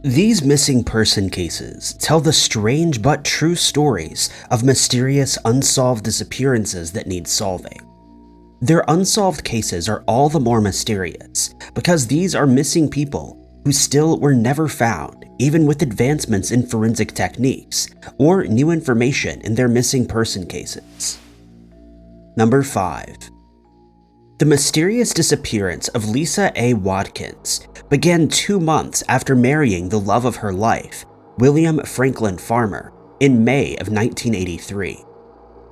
These missing person cases tell the strange but true stories of mysterious unsolved disappearances that need solving. Their unsolved cases are all the more mysterious because these are missing people who still were never found, even with advancements in forensic techniques or new information in their missing person cases. Number 5. The mysterious disappearance of Lisa A. Watkins began 2 months after marrying the love of her life, William Franklin Farmer, in May of 1983.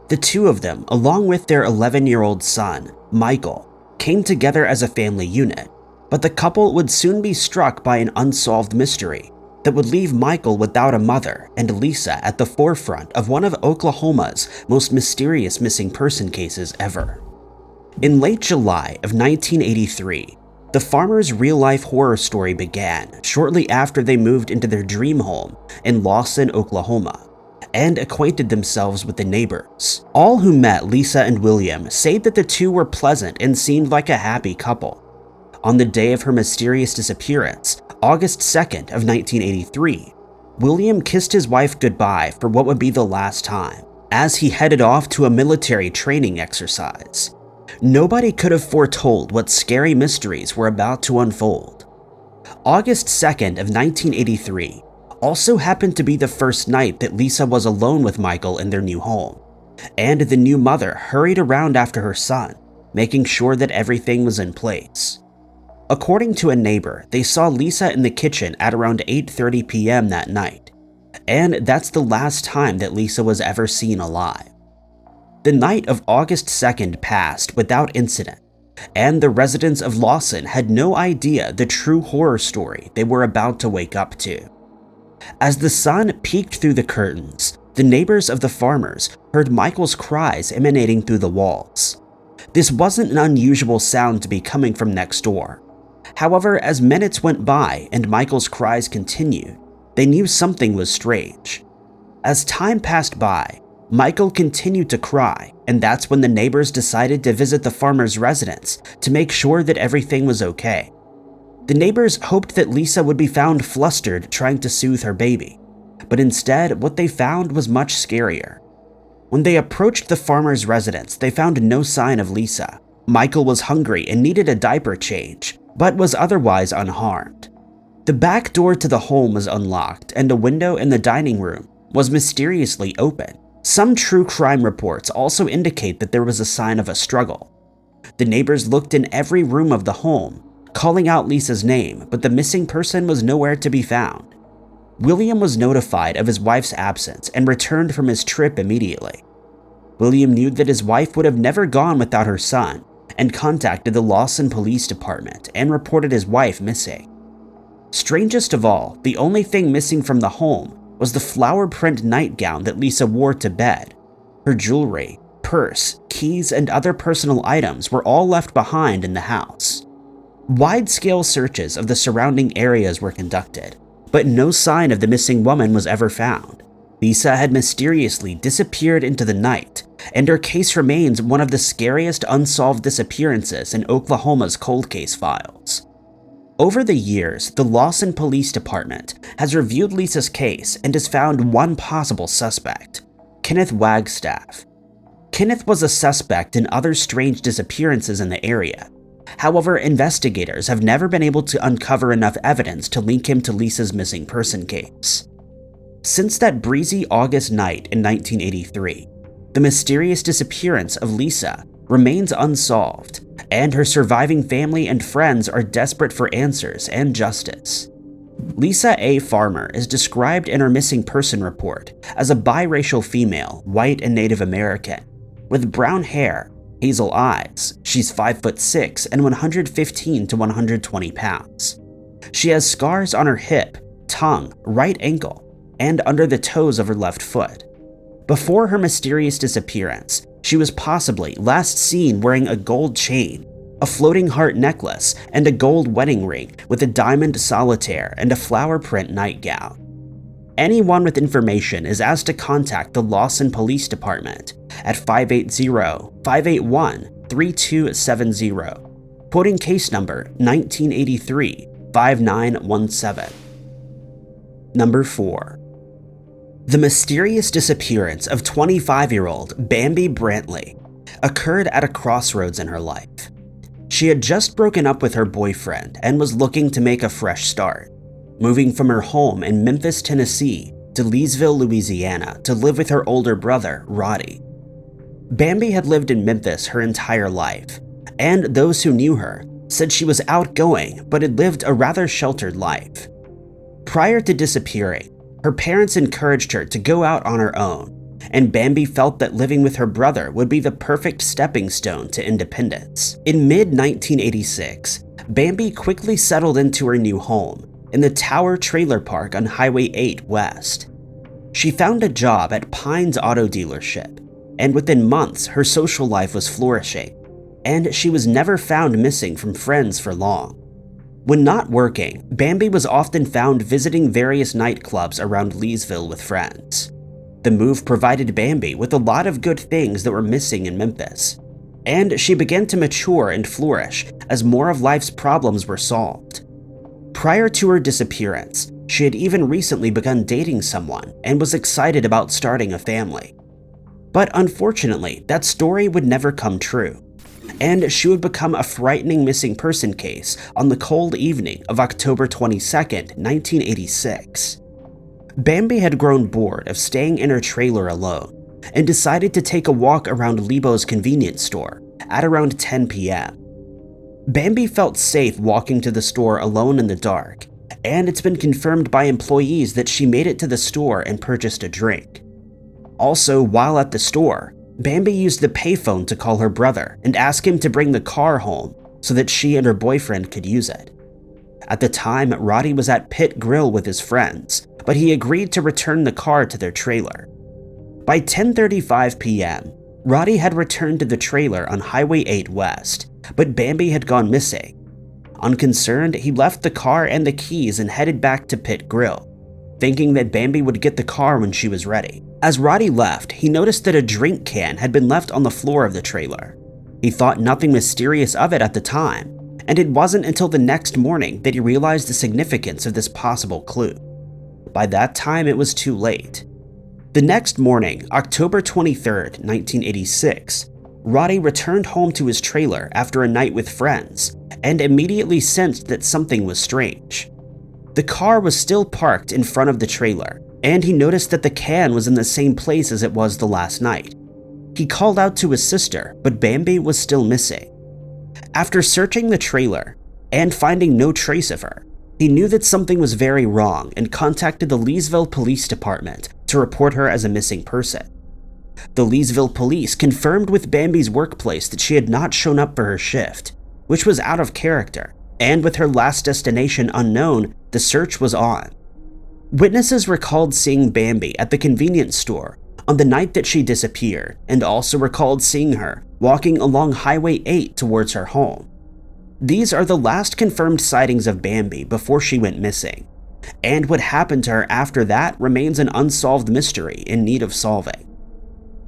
The two of them, along with their 11-year-old son, Michael, came together as a family unit, but the couple would soon be struck by an unsolved mystery that would leave Michael without a mother and Lisa at the forefront of one of Oklahoma's most mysterious missing person cases ever. In late July of 1983, the Farmers' real-life horror story began shortly after they moved into their dream home in Lawson, Oklahoma, and acquainted themselves with the neighbors. All who met Lisa and William say that the two were pleasant and seemed like a happy couple. On the day of her mysterious disappearance, August 2nd of 1983, William kissed his wife goodbye for what would be the last time, as he headed off to a military training exercise. Nobody could have foretold what scary mysteries were about to unfold. August 2nd of 1983 also happened to be the first night that Lisa was alone with Michael in their new home, and the new mother hurried around after her son, making sure that everything was in place. According to a neighbor, they saw Lisa in the kitchen at around 8:30 p.m. that night, and that's the last time that Lisa was ever seen alive. The night of August 2nd passed without incident, and the residents of Lawson had no idea the true horror story they were about to wake up to. As the sun peeked through the curtains, the neighbors of the Farmers heard Michael's cries emanating through the walls. This wasn't an unusual sound to be coming from next door. However, as minutes went by and Michael's cries continued, they knew something was strange. As time passed by, Michael continued to cry, and that's when the neighbors decided to visit the Farmer's residence to make sure that everything was okay. The neighbors hoped that Lisa would be found flustered trying to soothe her baby, but instead what they found was much scarier. When they approached the Farmer's residence, they found no sign of Lisa. Michael was hungry and needed a diaper change, but was otherwise unharmed. The back door to the home was unlocked, and a window in the dining room was mysteriously open. Some true crime reports also indicate that there was a sign of a struggle. The neighbors looked in every room of the home, calling out Lisa's name, but the missing person was nowhere to be found. William was notified of his wife's absence and returned from his trip immediately. William knew that his wife would have never gone without her son and contacted the Lawson Police Department and reported his wife missing. Strangest of all, the only thing missing from the home was the flower print nightgown that Lisa wore to bed. Her jewelry, purse, keys, and other personal items were all left behind in the house. Wide-scale searches of the surrounding areas were conducted, but no sign of the missing woman was ever found. Lisa had mysteriously disappeared into the night, and her case remains one of the scariest unsolved disappearances in Oklahoma's cold case files. Over the years, the Lawson Police Department has reviewed Lisa's case and has found one possible suspect, Kenneth Wagstaff. Kenneth was a suspect in other strange disappearances in the area. However, investigators have never been able to uncover enough evidence to link him to Lisa's missing person case. Since that breezy August night in 1983, the mysterious disappearance of Lisa remains unsolved, and her surviving family and friends are desperate for answers and justice. Lisa A. Farmer is described in her missing person report as a biracial female, white and Native American, with brown hair, hazel eyes. She's 5'6" and 115 to 120 pounds. She has scars on her hip, tongue, right ankle, and under the toes of her left foot. Before her mysterious disappearance, she was possibly last seen wearing a gold chain, a floating heart necklace, and a gold wedding ring with a diamond solitaire and a flower print nightgown. Anyone with information is asked to contact the Lawson Police Department at 580-581-3270, quoting case number 1983-5917. Number 4. The mysterious disappearance of 25-year-old Bambi Brantley occurred at a crossroads in her life. She had just broken up with her boyfriend and was looking to make a fresh start, moving from her home in Memphis, Tennessee to Leesville, Louisiana to live with her older brother, Roddy. Bambi had lived in Memphis her entire life, and those who knew her said she was outgoing but had lived a rather sheltered life. Prior to disappearing, her parents encouraged her to go out on her own, and Bambi felt that living with her brother would be the perfect stepping stone to independence. In mid-1986, Bambi quickly settled into her new home in the Tower Trailer Park on Highway 8 West. She found a job at Pines Auto Dealership, and within months her social life was flourishing, and she was never found missing from friends for long. When not working, Bambi was often found visiting various nightclubs around Leesville with friends. The move provided Bambi with a lot of good things that were missing in Memphis, and she began to mature and flourish as more of life's problems were solved. Prior to her disappearance, she had even recently begun dating someone and was excited about starting a family. But unfortunately, that story would never come true, and she would become a frightening missing person case on the cold evening of October 22, 1986. Bambi had grown bored of staying in her trailer alone and decided to take a walk around Lebo's convenience store at around 10 p.m. Bambi felt safe walking to the store alone in the dark, and it's been confirmed by employees that she made it to the store and purchased a drink. Also, while at the store, Bambi used the payphone to call her brother and ask him to bring the car home so that she and her boyfriend could use it. At the time, Roddy was at Pit Grill with his friends, but he agreed to return the car to their trailer. By 10:35 p.m., Roddy had returned to the trailer on Highway 8 West, but Bambi had gone missing. Unconcerned, he left the car and the keys and headed back to Pit Grill, thinking that Bambi would get the car when she was ready. As Roddy left, he noticed that a drink can had been left on the floor of the trailer. He thought nothing mysterious of it at the time, and it wasn't until the next morning that he realized the significance of this possible clue. By that time, it was too late. The next morning, October 23, 1986, Roddy returned home to his trailer after a night with friends and immediately sensed that something was strange. The car was still parked in front of the trailer, and he noticed that the can was in the same place as it was the last night. He called out to his sister, but Bambi was still missing. After searching the trailer and finding no trace of her, he knew that something was very wrong and contacted the Leesville Police Department to report her as a missing person. The Leesville police confirmed with Bambi's workplace that she had not shown up for her shift, which was out of character, and with her last destination unknown, the search was on. Witnesses recalled seeing Bambi at the convenience store on the night that she disappeared, and also recalled seeing her walking along Highway 8 towards her home. These are the last confirmed sightings of Bambi before she went missing, and what happened to her after that remains an unsolved mystery in need of solving.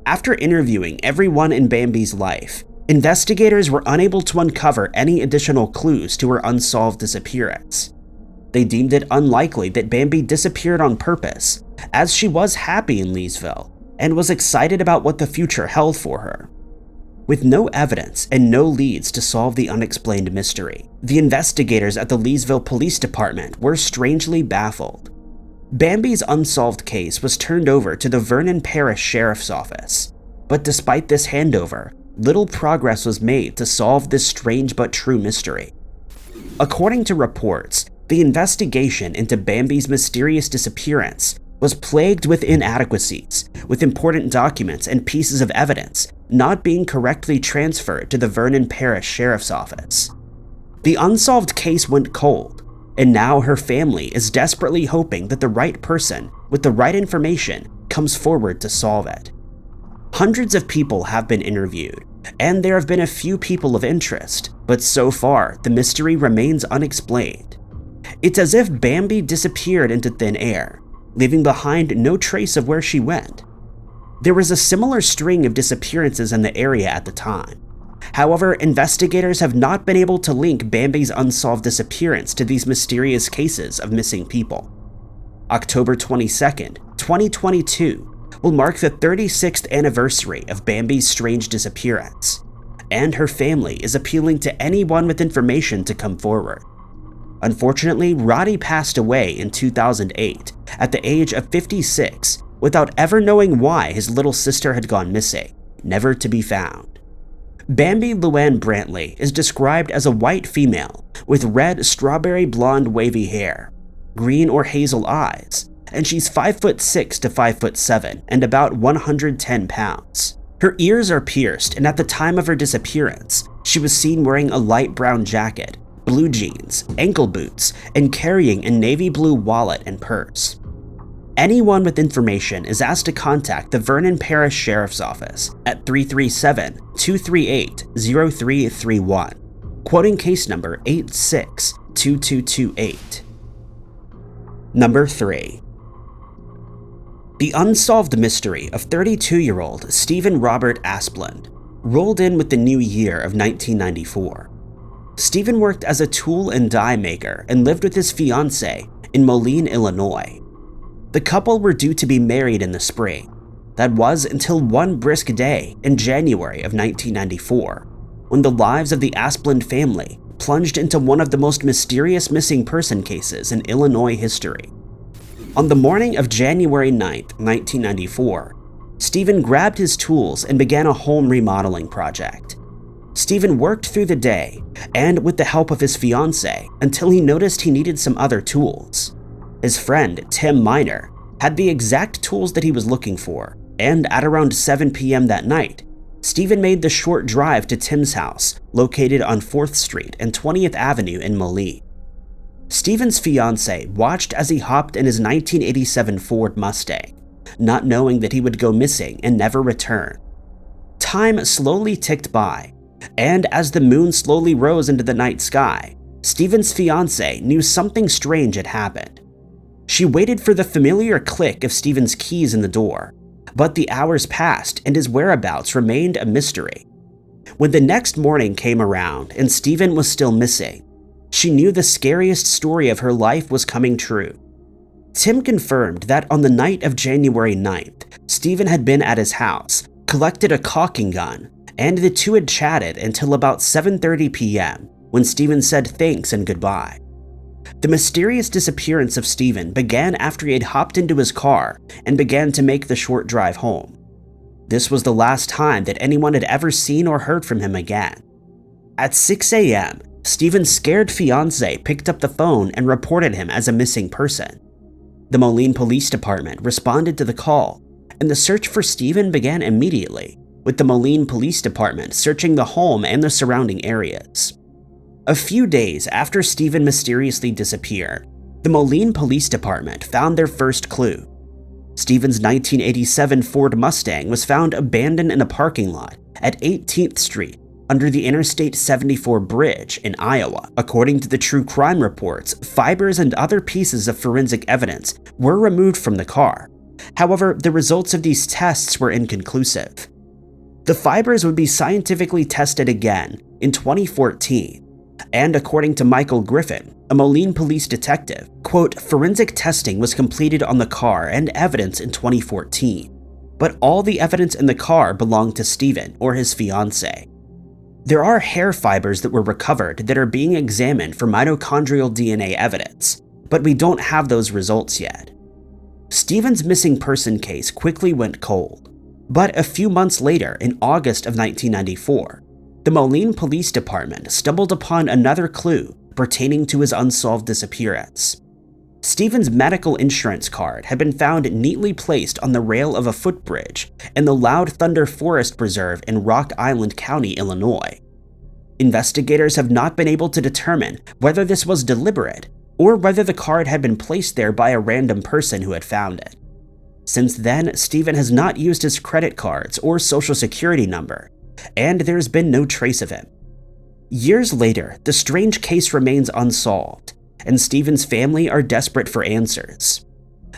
After interviewing everyone in Bambi's life, investigators were unable to uncover any additional clues to her unsolved disappearance. They deemed it unlikely that Bambi disappeared on purpose, as she was happy in Leesville and was excited about what the future held for her. With no evidence and no leads to solve the unexplained mystery, the investigators at the Leesville Police Department were strangely baffled. Bambi's unsolved case was turned over to the Vernon Parish Sheriff's Office, but despite this handover, little progress was made to solve this strange but true mystery. According to reports, the investigation into Bambi's mysterious disappearance was plagued with inadequacies, with important documents and pieces of evidence not being correctly transferred to the Vernon Parish Sheriff's Office. The unsolved case went cold, and now her family is desperately hoping that the right person with the right information comes forward to solve it. Hundreds of people have been interviewed, and there have been a few people of interest, but so far the mystery remains unexplained. It's as if Bambi disappeared into thin air, leaving behind no trace of where she went. There was a similar string of disappearances in the area at the time. However, investigators have not been able to link Bambi's unsolved disappearance to these mysterious cases of missing people. October 22nd, 2022, will mark the 36th anniversary of Bambi's strange disappearance, and her family is appealing to anyone with information to come forward. Unfortunately, Roddy passed away in 2008 at the age of 56 without ever knowing why his little sister had gone missing, never to be found. Bambi Brantley is described as a white female with red strawberry blonde wavy hair, green or hazel eyes, and she's 5'6" to 5'7" and about 110 pounds. Her ears are pierced, and at the time of her disappearance, she was seen wearing a light brown jacket, blue jeans, ankle boots, and carrying a navy blue wallet and purse. Anyone with information is asked to contact the Vernon Parish Sheriff's Office at 337-238-0331, quoting case number 862228. Number 3. The unsolved mystery of 32-year-old Stephen Robert Asplund rolled in with the new year of 1994. Stephen worked as a tool and die maker and lived with his fiancée in Moline, Illinois. The couple were due to be married in the spring. That was until one brisk day in January of 1994, when the lives of the Asplund family plunged into one of the most mysterious missing person cases in Illinois history. On the morning of January 9th, 1994, Stephen grabbed his tools and began a home remodeling project. Stephen worked through the day and with the help of his fiancée until he noticed he needed some other tools. His friend, Tim Miner, had the exact tools that he was looking for, and at around 7 p.m. that night, Stephen made the short drive to Tim's house, located on 4th Street and 20th Avenue in Moline. Stephen's fiancée watched as he hopped in his 1987 Ford Mustang, not knowing that he would go missing and never return. Time slowly ticked by, and as the moon slowly rose into the night sky, Stephen's fiancée knew something strange had happened. She waited for the familiar click of Stephen's keys in the door, but the hours passed and his whereabouts remained a mystery. When the next morning came around and Stephen was still missing, she knew the scariest story of her life was coming true. Tim confirmed that on the night of January 9th, Stephen had been at his house, collected a caulking gun, and the two had chatted until about 7:30 p.m. when Stephen said thanks and goodbye. The mysterious disappearance of Stephen began after he had hopped into his car and began to make the short drive home. This was the last time that anyone had ever seen or heard from him again. At 6 a.m., Stephen's scared fiancée picked up the phone and reported him as a missing person. The Moline Police Department responded to the call, and the search for Stephen began immediately, with the Moline Police Department searching the home and the surrounding areas. A few days after Stephen mysteriously disappeared, the Moline Police Department found their first clue. Stephen's 1987 Ford Mustang was found abandoned in a parking lot at 18th Street under the Interstate 74 bridge in Iowa. According to the true crime reports, fibers and other pieces of forensic evidence were removed from the car. However, the results of these tests were inconclusive. The fibers would be scientifically tested again in 2014, and according to Michael Griffin, a Moline police detective, quote, forensic testing was completed on the car and evidence in 2014, but all the evidence in the car belonged to Stephen or his fiancée. There are hair fibers that were recovered that are being examined for mitochondrial DNA evidence, but we don't have those results yet. Stephen's missing person case quickly went cold, but a few months later, in August of 1994, the Moline Police Department stumbled upon another clue pertaining to his unsolved disappearance. Stephen's medical insurance card had been found neatly placed on the rail of a footbridge in the Loud Thunder Forest Preserve in Rock Island County, Illinois. Investigators have not been able to determine whether this was deliberate or whether the card had been placed there by a random person who had found it. Since then, Stephen has not used his credit cards or social security number, and there's been no trace of him. Years later, the strange case remains unsolved, and Stephen's family are desperate for answers.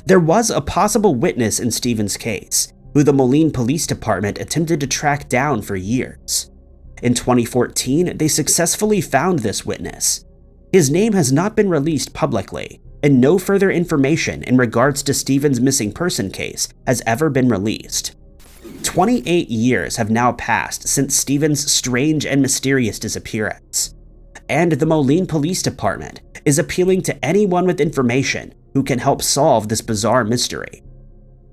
There was a possible witness in Stephen's case, who the Moline Police Department attempted to track down for years. In 2014, they successfully found this witness. His name has not been released publicly, and no further information in regards to Stephen's missing person case has ever been released. 28 years have now passed since Stephen's strange and mysterious disappearance, and the Moline Police Department is appealing to anyone with information who can help solve this bizarre mystery.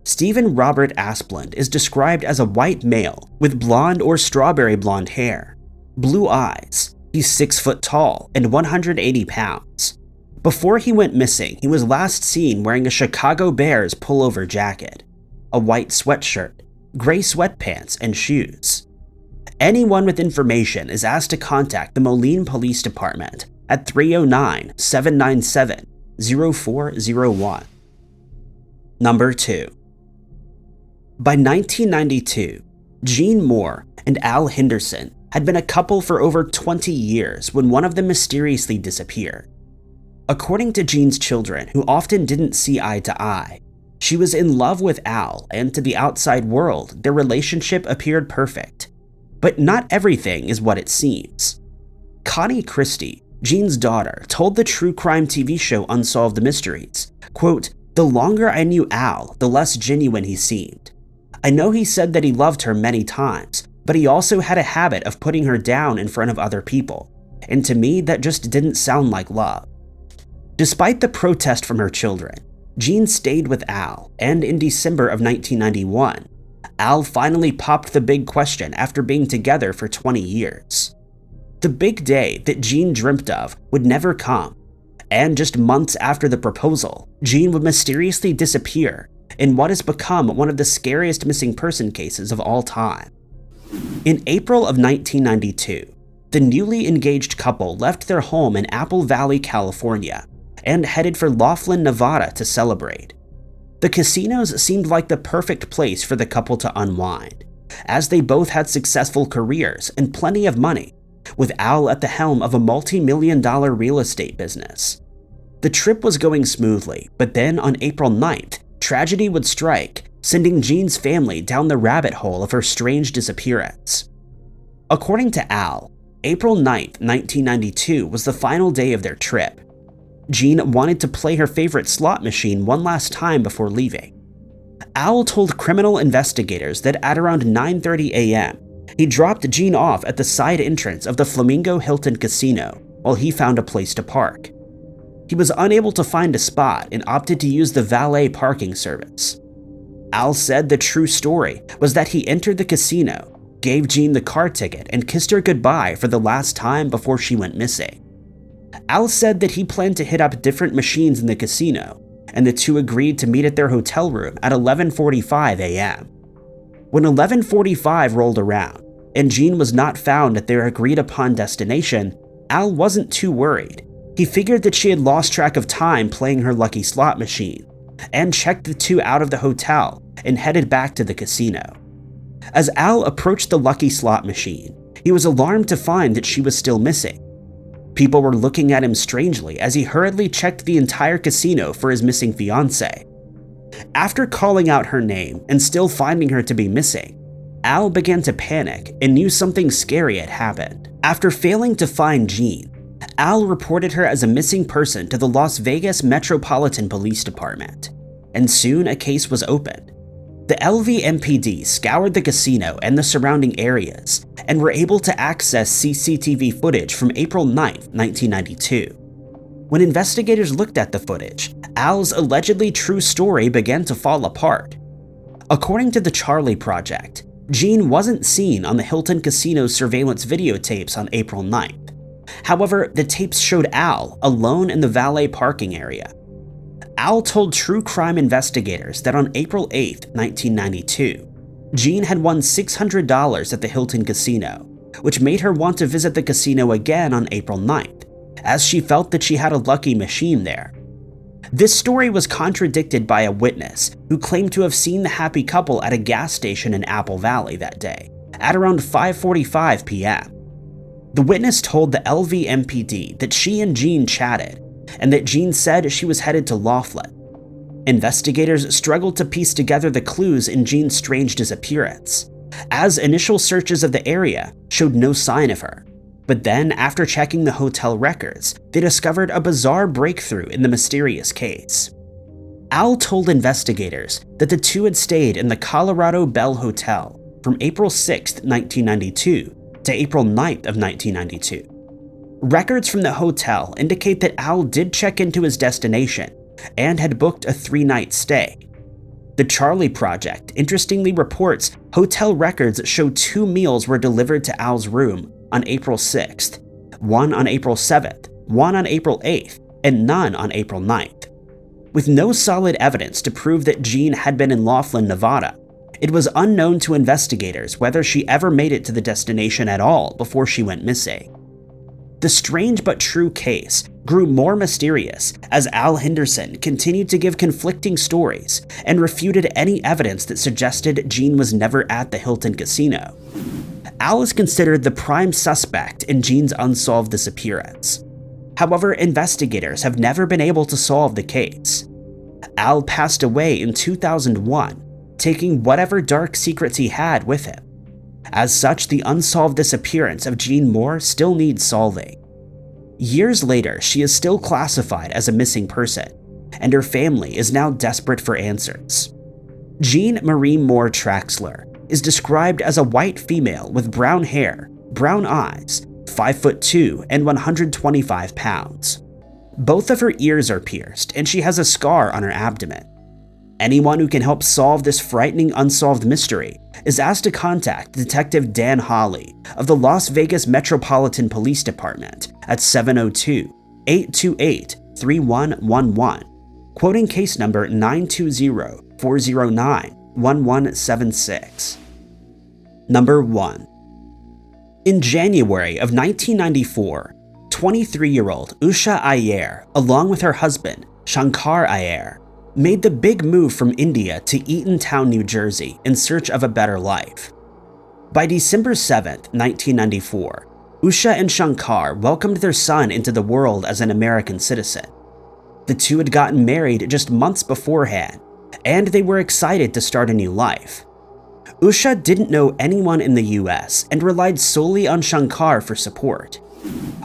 Stephen Robert Asplund is described as a white male with blonde or strawberry blonde hair, blue eyes. He's 6 foot tall and 180 pounds. Before he went missing, he was last seen wearing a Chicago Bears pullover jacket, a white sweatshirt, gray sweatpants, and shoes. Anyone with information is asked to contact the Moline Police Department at 309-797-0401. Number 2. By 1992, Jean Moore and Al Henderson had been a couple for over 20 years when one of them mysteriously disappeared. According to Jean's children, who often didn't see eye to eye, she was in love with Al, and to the outside world, their relationship appeared perfect. But not everything is what it seems. Connie Christie, Jean's daughter, told the true crime TV show Unsolved Mysteries, quote, "The longer I knew Al, the less genuine he seemed. I know he said that he loved her many times, but he also had a habit of putting her down in front of other people, and to me that just didn't sound like love." Despite the protest from her children, Jean stayed with Al, and in December of 1991, Al finally popped the big question after being together for 20 years. The big day that Jean dreamt of would never come, and just months after the proposal, Jean would mysteriously disappear in what has become one of the scariest missing person cases of all time. In April of 1992, the newly engaged couple left their home in Apple Valley, California, and headed for Laughlin, Nevada to celebrate. The casinos seemed like the perfect place for the couple to unwind, as they both had successful careers and plenty of money, with Al at the helm of a multi-million-dollar real estate business. The trip was going smoothly, but then on April 9th, tragedy would strike, sending Jean's family down the rabbit hole of her strange disappearance. According to Al, April 9th, 1992 was the final day of their trip. Jean wanted to play her favorite slot machine one last time before leaving. Al told criminal investigators that at around 9:30 a.m., he dropped Jean off at the side entrance of the Flamingo Hilton Casino while he found a place to park. He was unable to find a spot and opted to use the valet parking service. Al said the true story was that he entered the casino, gave Jean the car ticket, and kissed her goodbye for the last time before she went missing. Al said that he planned to hit up different machines in the casino, and the two agreed to meet at their hotel room at 11:45 a.m. When 11:45 rolled around, and Jean was not found at their agreed-upon destination, Al wasn't too worried. He figured that she had lost track of time playing her lucky slot machine, and checked the two out of the hotel and headed back to the casino. As Al approached the lucky slot machine, he was alarmed to find that she was still missing. People were looking at him strangely as he hurriedly checked the entire casino for his missing fiancée. After calling out her name and still finding her to be missing, Al began to panic and knew something scary had happened. After failing to find Jean, Al reported her as a missing person to the Las Vegas Metropolitan Police Department, and soon a case was opened. The LVMPD scoured the casino and the surrounding areas and were able to access CCTV footage from April 9, 1992. When investigators looked at the footage, Al's allegedly true story began to fall apart. According to the Charlie Project, Jean wasn't seen on the Hilton Casino's surveillance videotapes on April 9th. However, the tapes showed Al alone in the valet parking area. Al told true crime investigators that on April 8, 1992, Jean had won $600 at the Hilton Casino, which made her want to visit the casino again on April 9th, as she felt that she had a lucky machine there. This story was contradicted by a witness who claimed to have seen the happy couple at a gas station in Apple Valley that day, at around 5:45 p.m. The witness told the LVMPD that she and Jean chatted, and that Jean said she was headed to Laughlin. Investigators struggled to piece together the clues in Jean's strange disappearance, as initial searches of the area showed no sign of her. But then, after checking the hotel records, they discovered a bizarre breakthrough in the mysterious case. Al told investigators that the two had stayed in the Colorado Bell Hotel from April 6, 1992 to April 9th of 1992. Records from the hotel indicate that Al did check into his destination and had booked a 3-night stay. The Charlie Project interestingly reports hotel records show 2 meals were delivered to Al's room on April 6th, one on April 7th, one on April 8th, and none on April 9th. With no solid evidence to prove that Jean had been in Laughlin, Nevada, it was unknown to investigators whether she ever made it to the destination at all before she went missing. The strange but true case grew more mysterious as Al Henderson continued to give conflicting stories and refuted any evidence that suggested Jean was never at the Hilton Casino. Al is considered the prime suspect in Jean's unsolved disappearance. However, investigators have never been able to solve the case. Al passed away in 2001, taking whatever dark secrets he had with him. As such, the unsolved disappearance of Jean Moore still needs solving. Years later, she is still classified as a missing person, and her family is now desperate for answers. Jean Marie Moore Traxler is described as a white female with brown hair, brown eyes, 5'2" and 125 pounds. Both of her ears are pierced, and she has a scar on her abdomen. Anyone who can help solve this frightening unsolved mystery is asked to contact Detective Dan Hawley of the Las Vegas Metropolitan Police Department at 702-828-3111, quoting case number 920-409-1176. Number 1. In January of 1994, 23-year-old Usha Ayer, along with her husband, Shankar Ayer, made the big move from India to Eatontown, New Jersey in search of a better life. By December 7, 1994, Usha and Shankar welcomed their son into the world as an American citizen. The two had gotten married just months beforehand, and they were excited to start a new life. Usha didn't know anyone in the US and relied solely on Shankar for support.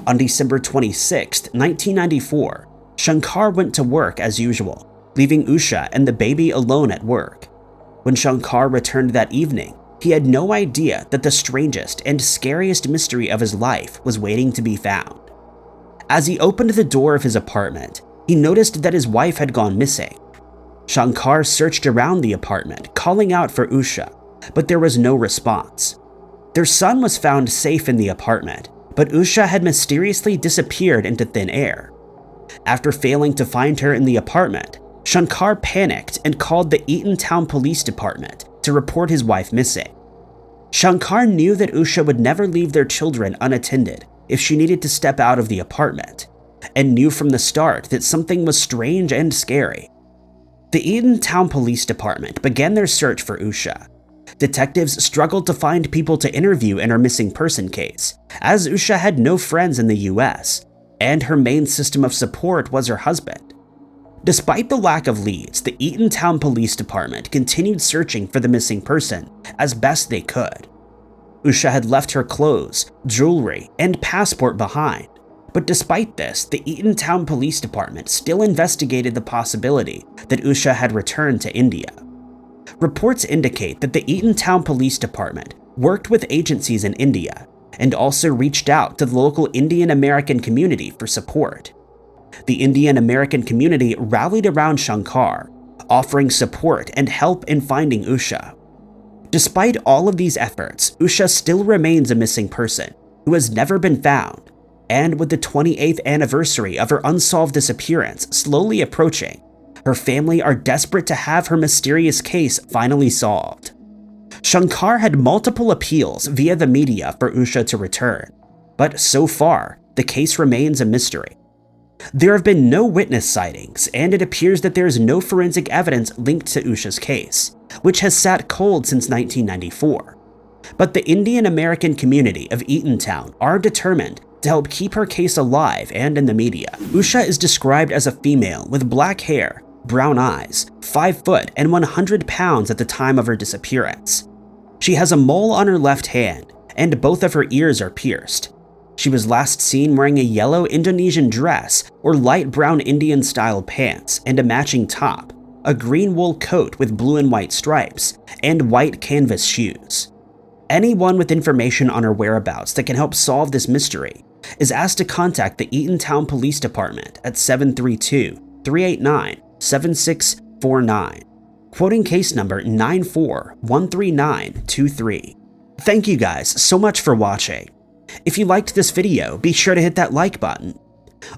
On December 26, 1994, Shankar went to work as usual, leaving Usha and the baby alone at work. When Shankar returned that evening, he had no idea that the strangest and scariest mystery of his life was waiting to be found. As he opened the door of his apartment, he noticed that his wife had gone missing. Shankar searched around the apartment, calling out for Usha, but there was no response. Their son was found safe in the apartment, but Usha had mysteriously disappeared into thin air. After failing to find her in the apartment, Shankar panicked and called the Eatontown Police Department to report his wife missing. Shankar knew that Usha would never leave their children unattended if she needed to step out of the apartment, and knew from the start that something was strange and scary. The Eatontown Police Department began their search for Usha. Detectives struggled to find people to interview in her missing person case, as Usha had no friends in the US, and her main system of support was her husband. Despite the lack of leads, the Eatontown Police Department continued searching for the missing person as best they could. Usha had left her clothes, jewelry, and passport behind, but despite this, the Eatontown Police Department still investigated the possibility that Usha had returned to India. Reports indicate that the Eatontown Police Department worked with agencies in India and also reached out to the local Indian American community for support. The Indian American community rallied around Shankar, offering support and help in finding Usha. Despite all of these efforts, Usha still remains a missing person who has never been found, and with the 28th anniversary of her unsolved disappearance slowly approaching, her family are desperate to have her mysterious case finally solved. Shankar had multiple appeals via the media for Usha to return, but so far, the case remains a mystery. There have been no witness sightings, and it appears that there is no forensic evidence linked to Usha's case, which has sat cold since 1994. But the Indian American community of Eatontown are determined to help keep her case alive and in the media. Usha is described as a female with black hair, brown eyes, 5 foot and 100 pounds at the time of her disappearance. She has a mole on her left hand, and both of her ears are pierced. She was last seen wearing a yellow Indonesian dress or light brown Indian-style pants and a matching top, a green wool coat with blue and white stripes, and white canvas shoes. Anyone with information on her whereabouts that can help solve this mystery is asked to contact the Eatontown Police Department at 732-389-7649, quoting case number 9413923. Thank you guys so much for watching. If you liked this video, be sure to hit that like button.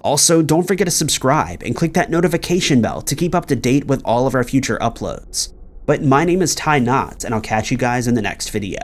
Also, don't forget to subscribe and click that notification bell to keep up to date with all of our future uploads. But my name is Ty Knott, and I'll catch you guys in the next video.